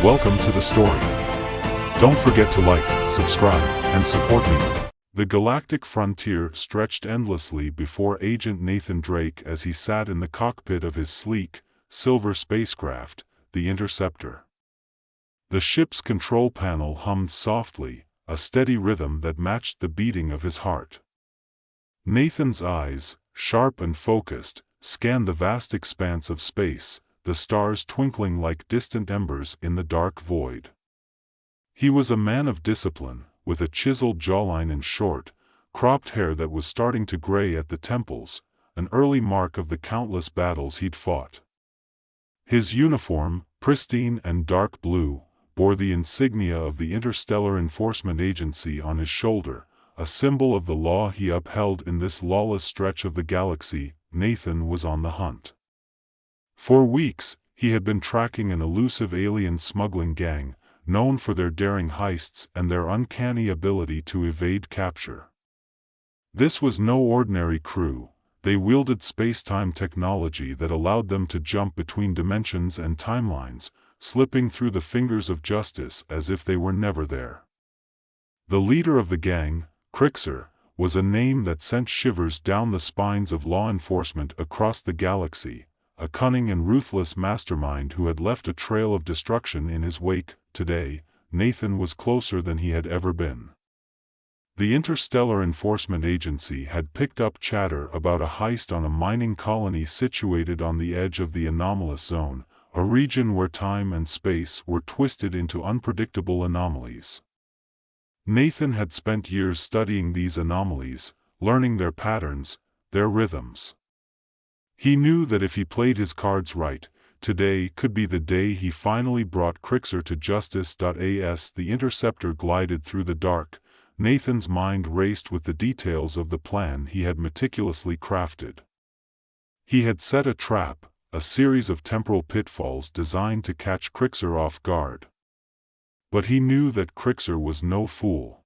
Welcome to the story. Don't forget to like, subscribe, and support me. The galactic frontier stretched endlessly before Agent Nathan Drake as he sat in the cockpit of his sleek, silver spacecraft, the Interceptor. The ship's control panel hummed softly, a steady rhythm that matched the beating of his heart. Nathan's eyes, sharp and focused, scanned the vast expanse of space, the stars twinkling like distant embers in the dark void. He was a man of discipline, with a chiseled jawline and short, cropped hair that was starting to gray at the temples, an early mark of the countless battles he'd fought. His uniform, pristine and dark blue, bore the insignia of the Interstellar Enforcement Agency on his shoulder, a symbol of the law he upheld in this lawless stretch of the galaxy. Nathan was on the hunt. For weeks, he had been tracking an elusive alien smuggling gang, known for their daring heists and their uncanny ability to evade capture. This was no ordinary crew. They wielded space-time technology that allowed them to jump between dimensions and timelines, slipping through the fingers of justice as if they were never there. The leader of the gang, Crixer, was a name that sent shivers down the spines of law enforcement across the galaxy, a cunning and ruthless mastermind who had left a trail of destruction in his wake. Today, Nathan was closer than he had ever been. The Interstellar Enforcement Agency had picked up chatter about a heist on a mining colony situated on the edge of the anomalous zone, a region where time and space were twisted into unpredictable anomalies. Nathan had spent years studying these anomalies, learning their patterns, their rhythms. He knew that if he played his cards right, today could be the day he finally brought Crixer to justice. As the Interceptor glided through the dark, Nathan's mind raced with the details of the plan he had meticulously crafted. He had set a trap, a series of temporal pitfalls designed to catch Crixer off guard. But he knew that Crixer was no fool.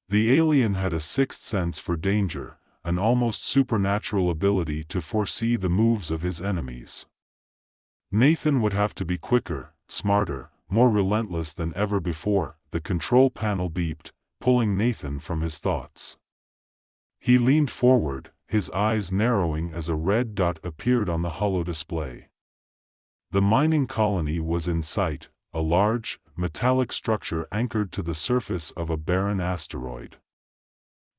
The alien had a sixth sense for danger, an almost supernatural ability to foresee the moves of his enemies. Nathan would have to be quicker, smarter, more relentless than ever before. The control panel beeped, pulling Nathan from his thoughts. He leaned forward, his eyes narrowing as a red dot appeared on the holodisplay. The mining colony was in sight, a large, metallic structure anchored to the surface of a barren asteroid.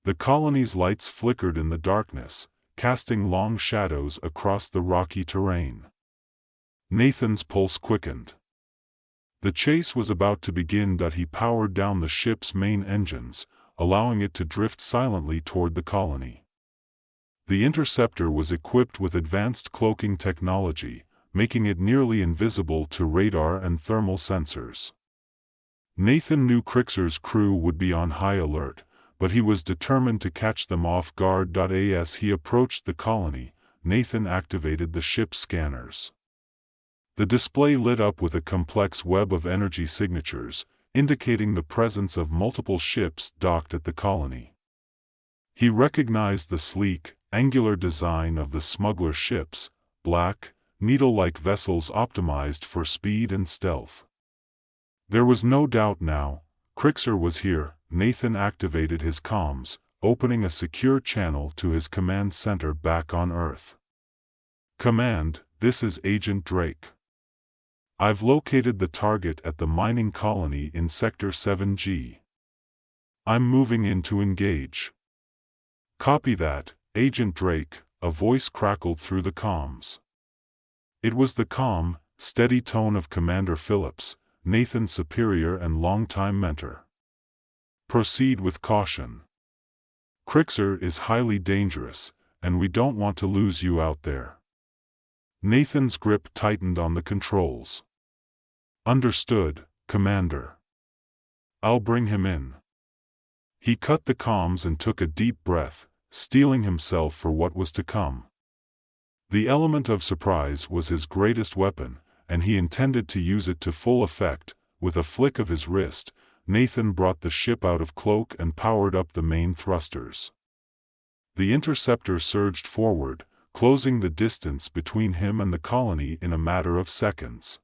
The colony's lights flickered in the darkness, casting long shadows across the rocky terrain. Nathan's pulse quickened. The chase was about to begin. He powered down the ship's main engines, allowing it to drift silently toward the colony. The Interceptor was equipped with advanced cloaking technology, making it nearly invisible to radar and thermal sensors. Nathan knew Crixer's crew would be on high alert, but he was determined to catch them off guard. As he approached the colony, Nathan activated the ship's scanners. The display lit up with a complex web of energy signatures, indicating the presence of multiple ships docked at the colony. He recognized the sleek, angular design of the smuggler ships, black, needle-like vessels optimized for speed and stealth. There was no doubt now, Crixer was here. Nathan activated his comms, opening a secure channel to his command center back on Earth. "Command, this is Agent Drake. I've located the target at the mining colony in Sector 7G. I'm moving in to engage." "Copy that, Agent Drake," a voice crackled through the comms. It was the calm, steady tone of Commander Phillips, Nathan's superior and longtime mentor. "Proceed with caution. Crixer is highly dangerous, and we don't want to lose you out there." Nathan's grip tightened on the controls. "Understood, Commander. I'll bring him in." He cut the comms and took a deep breath, steeling himself for what was to come. The element of surprise was his greatest weapon, and he intended to use it to full effect. With a flick of his wrist, Nathan brought the ship out of cloak and powered up the main thrusters. The Interceptor surged forward, closing the distance between him and the colony in a matter of seconds.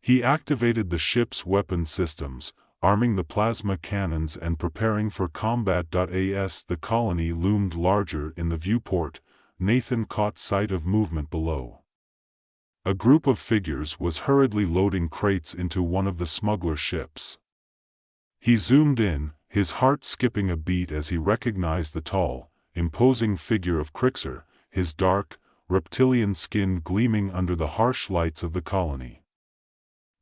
He activated the ship's weapon systems, arming the plasma cannons and preparing for combat. As the colony loomed larger in the viewport, Nathan caught sight of movement below. A group of figures was hurriedly loading crates into one of the smuggler ships. He zoomed in, his heart skipping a beat as he recognized the tall, imposing figure of Crixer, his dark, reptilian skin gleaming under the harsh lights of the colony.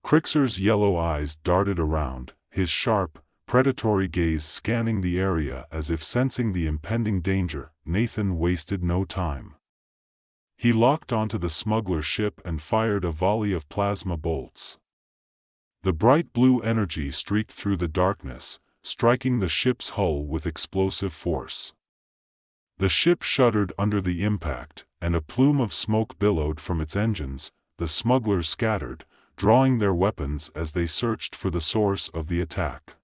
Crixer's yellow eyes darted around, his sharp, predatory gaze scanning the area as if sensing the impending danger. Nathan wasted no time. He locked onto the smuggler ship and fired a volley of plasma bolts. The bright blue energy streaked through the darkness, striking the ship's hull with explosive force. The ship shuddered under the impact, and a plume of smoke billowed from its engines. The smugglers scattered, drawing their weapons as they searched for the source of the attack.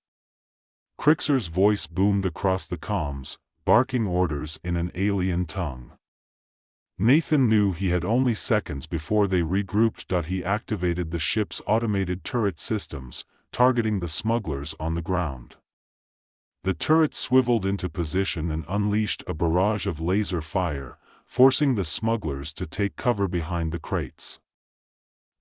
Crixer's voice boomed across the comms, barking orders in an alien tongue. Nathan knew he had only seconds before they regrouped. He activated the ship's automated turret systems, targeting the smugglers on the ground. The turret swiveled into position and unleashed a barrage of laser fire, forcing the smugglers to take cover behind the crates.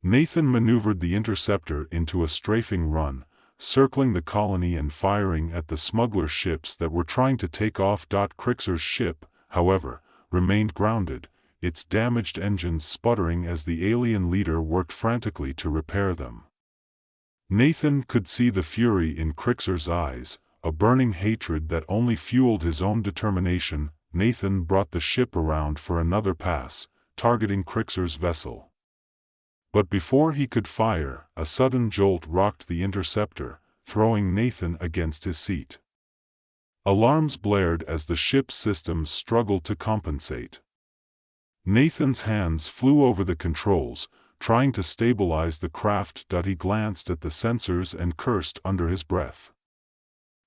Nathan maneuvered the interceptor into a strafing run, circling the colony and firing at the smuggler ships that were trying to take off. Crixer's ship, however, remained grounded, its damaged engines sputtering as the alien leader worked frantically to repair them. Nathan could see the fury in Crixer's eyes, a burning hatred that only fueled his own determination. Nathan brought the ship around for another pass, targeting Crixer's vessel. But before he could fire, a sudden jolt rocked the interceptor, throwing Nathan against his seat. Alarms blared as the ship's systems struggled to compensate. Nathan's hands flew over the controls, trying to stabilize the craft. He glanced at the sensors and cursed under his breath.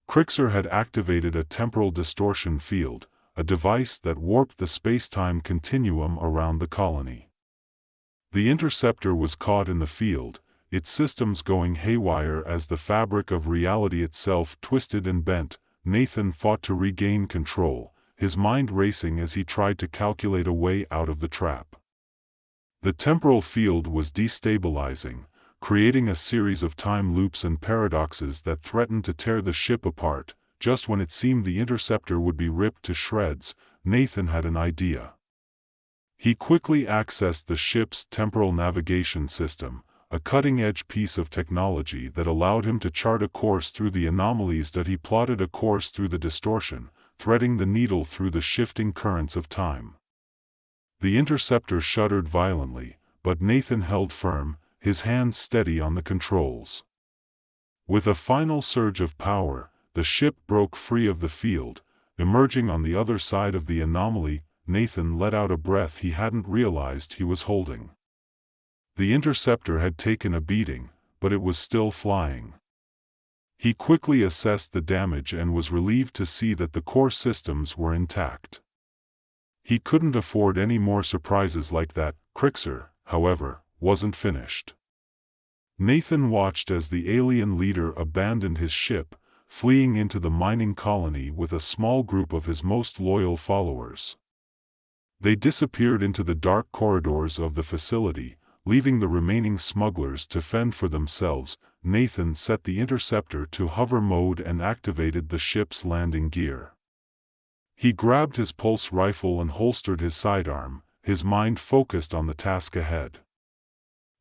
Crixer had activated a temporal distortion field, a device that warped the space-time continuum around the colony. The interceptor was caught in the field, its systems going haywire as the fabric of reality itself twisted and bent. Nathan fought to regain control, his mind racing as he tried to calculate a way out of the trap. The temporal field was destabilizing, creating a series of time loops and paradoxes that threatened to tear the ship apart. Just when it seemed the interceptor would be ripped to shreds, Nathan had an idea. He quickly accessed the ship's temporal navigation system, a cutting-edge piece of technology that allowed him to chart a course through the anomalies. He plotted a course through the distortion, threading the needle through the shifting currents of time. The interceptor shuddered violently, but Nathan held firm, his hands steady on the controls. With a final surge of power, the ship broke free of the field, emerging on the other side of the anomaly. Nathan let out a breath he hadn't realized he was holding. The interceptor had taken a beating, but it was still flying. He quickly assessed the damage and was relieved to see that the core systems were intact. He couldn't afford any more surprises like that. Crixer, however, wasn't finished. Nathan watched as the alien leader abandoned his ship, fleeing into the mining colony with a small group of his most loyal followers. They disappeared into the dark corridors of the facility, leaving the remaining smugglers to fend for themselves. Nathan set the interceptor to hover mode and activated the ship's landing gear. He grabbed his pulse rifle and holstered his sidearm, his mind focused on the task ahead.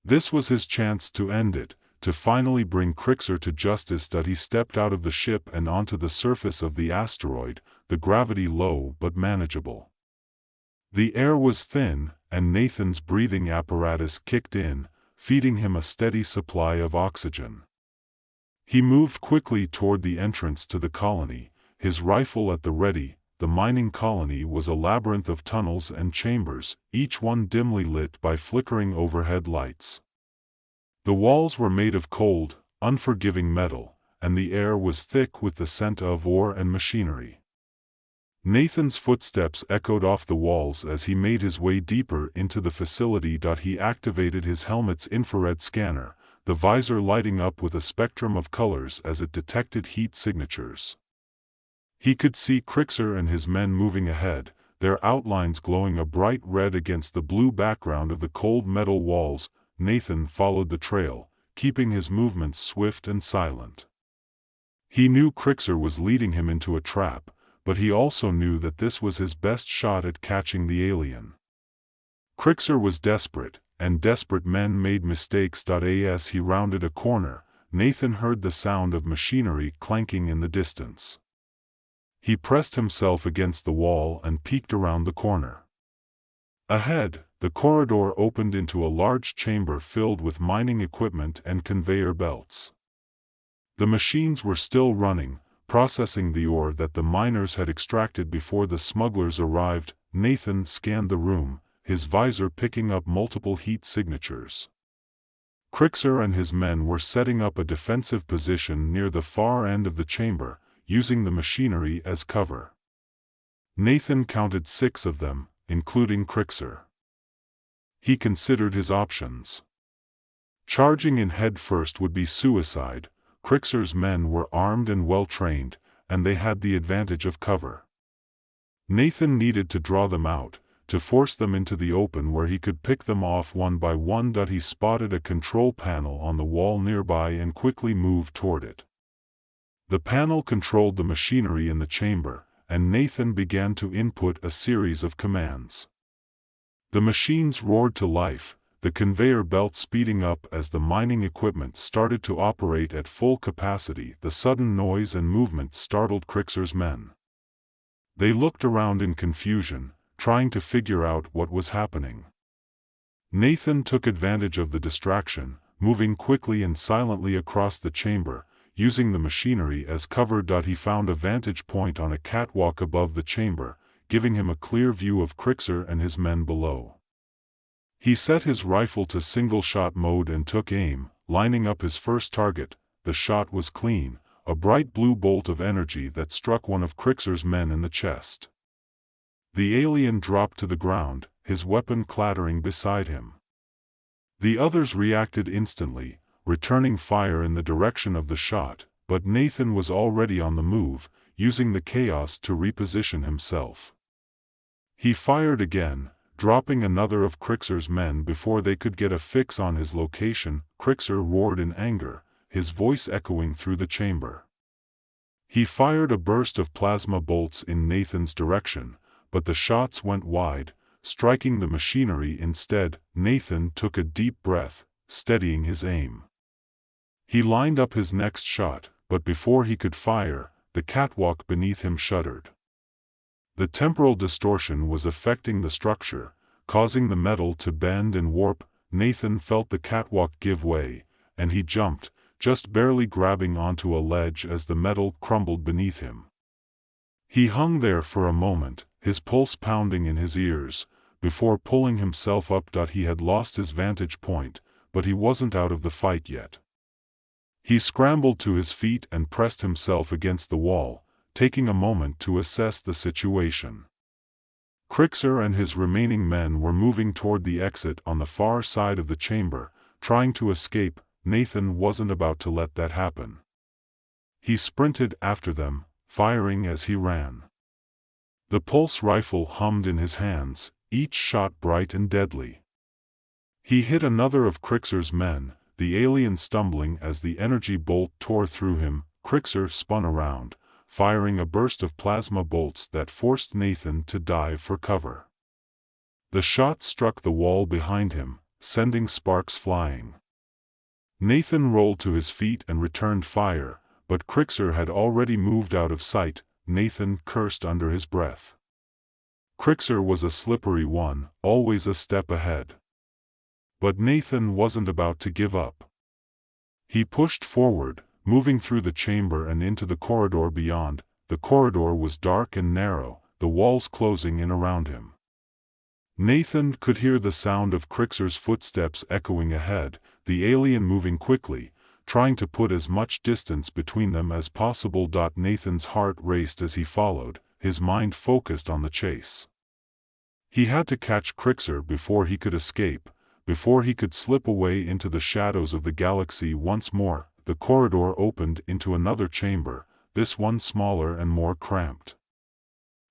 This was his chance to end it, to finally bring Crixer to justice. He stepped out of the ship and onto the surface of the asteroid, the gravity low but manageable. The air was thin, and Nathan's breathing apparatus kicked in, feeding him a steady supply of oxygen. He moved quickly toward the entrance to the colony, his rifle at the ready. The mining colony was a labyrinth of tunnels and chambers, each one dimly lit by flickering overhead lights. The walls were made of cold, unforgiving metal, and the air was thick with the scent of ore and machinery. Nathan's footsteps echoed off the walls as he made his way deeper into the facility. He activated his helmet's infrared scanner, the visor lighting up with a spectrum of colors as it detected heat signatures. He could see Crixer and his men moving ahead, their outlines glowing a bright red against the blue background of the cold metal walls. Nathan followed the trail, keeping his movements swift and silent. He knew Crixer was leading him into a trap, but he also knew that this was his best shot at catching the alien. Crixer was desperate, and desperate men made mistakes. As he rounded a corner, Nathan heard the sound of machinery clanking in the distance. He pressed himself against the wall and peeked around the corner. Ahead, the corridor opened into a large chamber filled with mining equipment and conveyor belts. The machines were still running, processing the ore that the miners had extracted before the smugglers arrived. Nathan scanned the room, his visor picking up multiple heat signatures. Crixer and his men were setting up a defensive position near the far end of the chamber, using the machinery as cover. Nathan counted 6 of them, including Crixer. He considered his options. Charging in head first would be suicide. Crixer's men were armed and well-trained, and they had the advantage of cover. Nathan needed to draw them out, to force them into the open where he could pick them off one by one. He spotted a control panel on the wall nearby and quickly moved toward it. The panel controlled the machinery in the chamber, and Nathan began to input a series of commands. The machines roared to life, the conveyor belt speeding up as the mining equipment started to operate at full capacity. The sudden noise and movement startled Crixer's men. They looked around in confusion, trying to figure out what was happening. Nathan took advantage of the distraction, moving quickly and silently across the chamber, using the machinery as cover. He found a vantage point on a catwalk above the chamber, giving him a clear view of Crixer and his men below. He set his rifle to single-shot mode and took aim, lining up his first target. The shot was clean, a bright blue bolt of energy that struck one of Crixer's men in the chest. The alien dropped to the ground, his weapon clattering beside him. The others reacted instantly, returning fire in the direction of the shot, but Nathan was already on the move, using the chaos to reposition himself. He fired again, dropping another of Crixer's men before they could get a fix on his location. Crixer roared in anger, his voice echoing through the chamber. He fired a burst of plasma bolts in Nathan's direction, but the shots went wide, striking the machinery instead. Nathan took a deep breath, steadying his aim. He lined up his next shot, but before he could fire, the catwalk beneath him shuddered. The temporal distortion was affecting the structure, causing the metal to bend and warp. Nathan felt the catwalk give way, and he jumped, just barely grabbing onto a ledge as the metal crumbled beneath him. He hung there for a moment, his pulse pounding in his ears, before pulling himself up. He had lost his vantage point, but he wasn't out of the fight yet. He scrambled to his feet and pressed himself against the wall, taking a moment to assess the situation. Crixer and his remaining men were moving toward the exit on the far side of the chamber, trying to escape. Nathan wasn't about to let that happen. He sprinted after them, firing as he ran. The pulse rifle hummed in his hands, each shot bright and deadly. He hit another of Crixer's men, the alien stumbling as the energy bolt tore through him. Crixer spun around, firing a burst of plasma bolts that forced Nathan to dive for cover. The shot struck the wall behind him, sending sparks flying. Nathan rolled to his feet and returned fire, but Crixer had already moved out of sight. Nathan cursed under his breath. Crixer was a slippery one, always a step ahead. But Nathan wasn't about to give up. He pushed forward, moving through the chamber and into the corridor beyond. The corridor was dark and narrow, the walls closing in around him. Nathan could hear the sound of Crixer's footsteps echoing ahead, the alien moving quickly, trying to put as much distance between them as possible. Nathan's heart raced as he followed, his mind focused on the chase. He had to catch Crixer before he could escape, before he could slip away into the shadows of the galaxy once more. The corridor opened into another chamber, this one smaller and more cramped.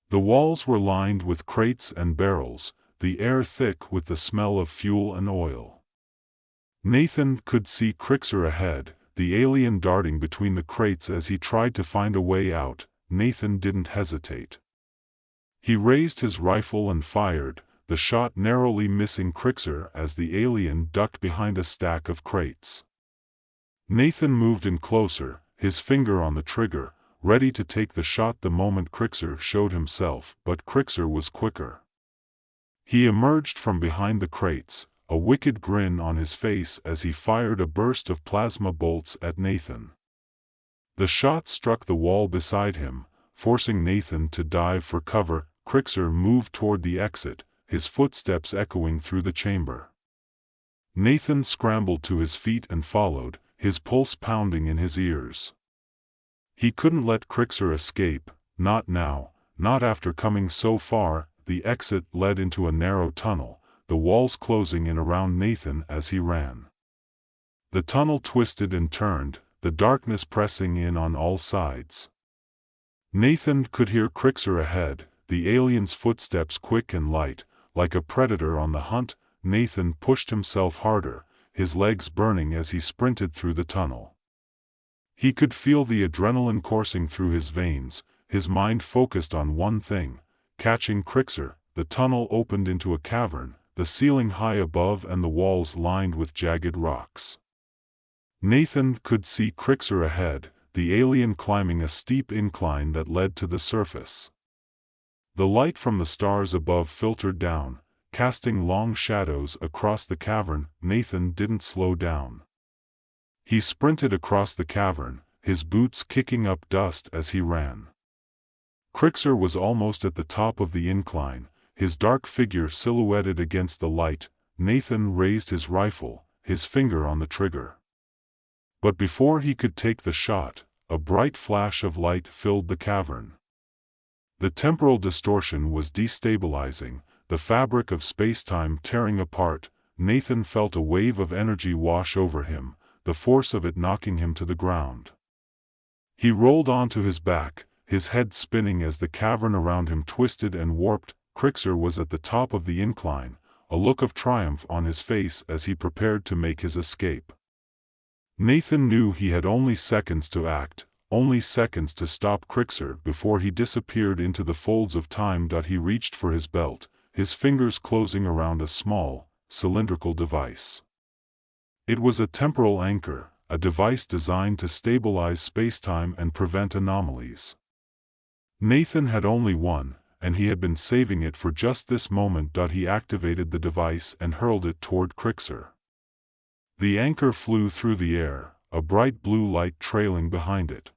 The walls were lined with crates and barrels, the air thick with the smell of fuel and oil. Nathan could see Crixer ahead, the alien darting between the crates as he tried to find a way out. Nathan didn't hesitate. He raised his rifle and fired, the shot narrowly missing Crixer as the alien ducked behind a stack of crates. Nathan moved in closer, his finger on the trigger, ready to take the shot the moment Crixer showed himself, but Crixer was quicker. He emerged from behind the crates, a wicked grin on his face as he fired a burst of plasma bolts at Nathan. The shot struck the wall beside him, forcing Nathan to dive for cover. Crixer moved toward the exit, his footsteps echoing through the chamber. Nathan scrambled to his feet and followed, his pulse pounding in his ears. He couldn't let Crixer escape, not now, not after coming so far. The exit led into a narrow tunnel, the walls closing in around Nathan as he ran. The tunnel twisted and turned, the darkness pressing in on all sides. Nathan could hear Crixer ahead, the alien's footsteps quick and light, like a predator on the hunt. Nathan pushed himself harder, his legs burning as he sprinted through the tunnel. He could feel the adrenaline coursing through his veins, his mind focused on one thing, catching Crixer. The tunnel opened into a cavern, the ceiling high above and the walls lined with jagged rocks. Nathan could see Crixer ahead, the alien climbing a steep incline that led to the surface. The light from the stars above filtered down, casting long shadows across the cavern. Nathan didn't slow down. He sprinted across the cavern, his boots kicking up dust as he ran. Crixer was almost at the top of the incline, his dark figure silhouetted against the light. Nathan raised his rifle, his finger on the trigger. But before he could take the shot, a bright flash of light filled the cavern. The temporal distortion was destabilizing, the fabric of spacetime tearing apart. Nathan felt a wave of energy wash over him, the force of it knocking him to the ground. He rolled onto his back, his head spinning as the cavern around him twisted and warped. Crixer was at the top of the incline, a look of triumph on his face as he prepared to make his escape. Nathan knew he had only seconds to act, only seconds to stop Crixer before he disappeared into the folds of time. He reached for his belt, his fingers closing around a small, cylindrical device. It was a temporal anchor, a device designed to stabilize spacetime and prevent anomalies. Nathan had only one, and he had been saving it for just this moment. He activated the device and hurled it toward Crixer. The anchor flew through the air, a bright blue light trailing behind it.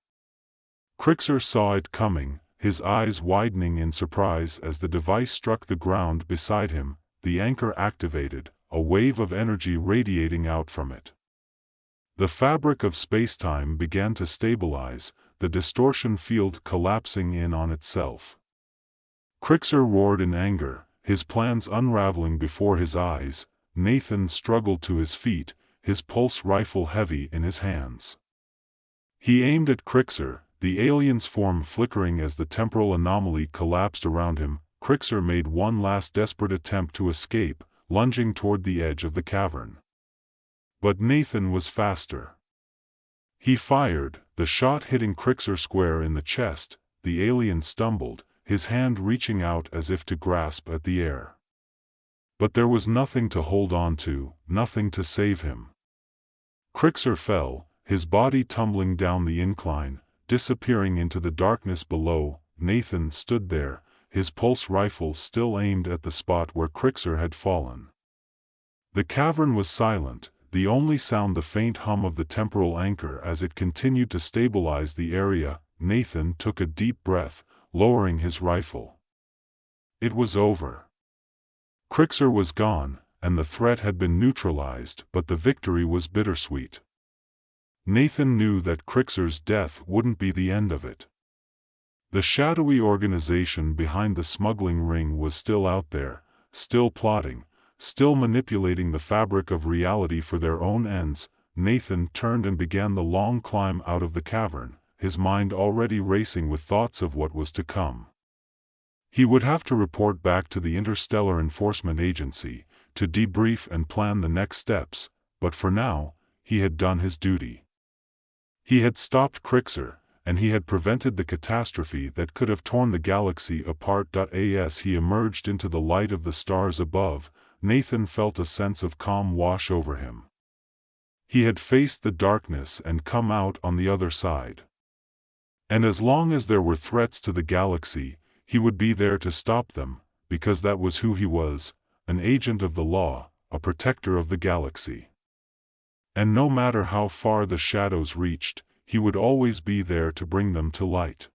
Crixer saw it coming, his eyes widening in surprise as the device struck the ground beside him. The anchor activated, a wave of energy radiating out from it. The fabric of spacetime began to stabilize, the distortion field collapsing in on itself. Crixer roared in anger, his plans unraveling before his eyes. Nathan struggled to his feet, his pulse rifle heavy in his hands. He aimed at Crixer, the alien's form flickering as the temporal anomaly collapsed around him. Crixer made one last desperate attempt to escape, lunging toward the edge of the cavern. But Nathan was faster. He fired, the shot hitting Crixer square in the chest. The alien stumbled, his hand reaching out as if to grasp at the air. But there was nothing to hold on to, nothing to save him. Crixer fell, his body tumbling down the incline, disappearing into the darkness below. Nathan stood there, his pulse rifle still aimed at the spot where Crixer had fallen. The cavern was silent, the only sound the faint hum of the temporal anchor as it continued to stabilize the area. Nathan took a deep breath, lowering his rifle. It was over. Crixer was gone, and the threat had been neutralized, but the victory was bittersweet. Nathan knew that Crixer's death wouldn't be the end of it. The shadowy organization behind the smuggling ring was still out there, still plotting, still manipulating the fabric of reality for their own ends, Nathan turned and began the long climb out of the cavern, his mind already racing with thoughts of what was to come. He would have to report back to the Interstellar Enforcement Agency, to debrief and plan the next steps, but for now, he had done his duty. He had stopped Crixer, and he had prevented the catastrophe that could have torn the galaxy apart. As he emerged into the light of the stars above, Nathan felt a sense of calm wash over him. He had faced the darkness and come out on the other side. And as long as there were threats to the galaxy, he would be there to stop them, because that was who he was, an agent of the law, a protector of the galaxy. And no matter how far the shadows reached, he would always be there to bring them to light.